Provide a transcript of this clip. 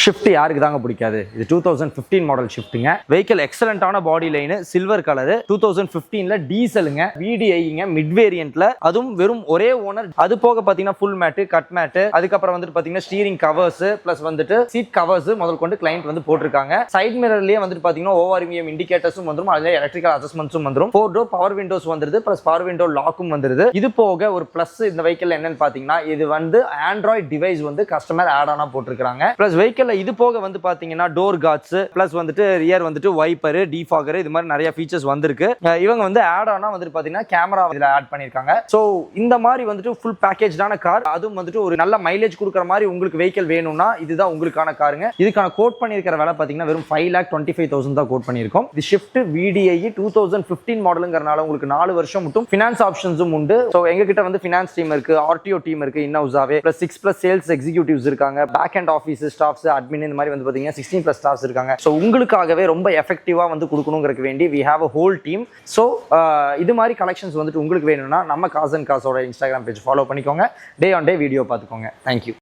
Shift யாருக்கு தாங்க பிடிக்காது. இது 2015 மாடல் ஷிஃப்ட்டுங்க. வெஹிக்கிள் எக்ஸலண்டான பாடி லைன், சில்வர் கலர், 2015ல டீசலுங்க, VDIங்க, மிட் வேரியன்ட்ல, அதுவும் வெறும் ஒரே ஓனர். அது போக பாத்தீங்கன்னா ஃபுல் மேட்டு, கட் மேட்டு, அதுக்கப்புறம் வந்துட்டு பாத்தீங்கன்னா ஸ்டீரிங் கவர்ஸ் பிளஸ் வந்துட்டு சீட் கவர்ஸ் முதல் கொண்டு கிளைண்ட் வந்து போட்டிருக்காங்க. சைட் மிரர்லயே வந்துட்டு பாத்தீங்கன்னா ORVM இண்டிகேட்டர்ஸும் வந்துரும், அதுல எலக்ட்ரிக்கல் அட்ஜஸ்ட்மெண்ட்ஸும் வந்துரும். 4 டோர் பவர் விண்டோஸ் வந்துருது, பிளஸ் பவர் விண்டோ லாக்கும் வந்துருது. இது போக ஒரு பிளஸ் இந்த வெஹிக்கிள் என்னன்னு பாத்தீங்கன்னா இது வந்து ஆண்ட்ராய்டு டிவைஸ் வந்து கஸ்டமர் ஆட் ஆனா போட்டிருக்காங்க. பிளஸ் வெஹிக்கிள் இது போக வந்து பாத்தீங்கன்னா டோர் கார்ட்ஸ் பிளஸ் வந்துட்டு ரியர் வந்துட்டு வைப்பர், டிஃபாகர், இது மாதிரி நிறைய ஃபீச்சர்ஸ் வந்திருக்கு. இவங்க வந்து ஆட் ஆனா வந்துட்டு பாத்தீங்கன்னா கேமரா இதுல ஆட் பண்ணிருக்காங்க. சோ இந்த மாதிரி வந்துட்டு ஃபுல் பேக்கேஜான கார், அதுவும் வந்துட்டு ஒரு நல்ல மைலேஜ் கொடுக்குற மாதிரி உங்களுக்கு வெஹிக்கிள் வேணும்னா இதுதான் உங்களுக்கான காருங்க. இதுக்கான கோட் பண்ணிருக்கிற விலை பாத்தீங்கன்னா வெறும் 5,25,000 தான் கோட் பண்ணிருக்கோம். இது ஷிஃப்ட் VDI 2015 மாடலுங்கிறனால உங்களுக்கு 4 வருஷம் மட்டும் ஃபினான்ஸ் ஆப்ஷன்ஸும் உண்டு. சோ எங்க கிட்ட வந்து ஃபினான்ஸ் டீம் இருக்கு, RTO டீம் இருக்கு, இன்னவுஸாவே பிளஸ் 6+ சேல்ஸ் எக்ஸிக்யூட்டிவ்ஸ் இருக்காங்க, back and office staffs, admin, இந்த மாதிரி வந்து பாத்தீங்கன்னா 16+ ஸ்டாஃப்ஸ் இருக்காங்க. சோ உங்களுக்காகவே ரொம்ப எஃபெக்டிவா வந்து கொடுக்கணும்ங்கறதுக்கு வேண்டி we have a whole team. So இது மாதிரி கலெக்ஷன்ஸ் வந்துட்டு உங்களுக்கு வேணும்னா நம்ம காஸ் அண்ட் காஸோட இன்ஸ்டாகிராம் பேஜ் ஃபாலோ பண்ணிக்கோங்க. டே ஆன் டே வீடியோ பார்த்துக்கோங்க. தேங்க்யூ.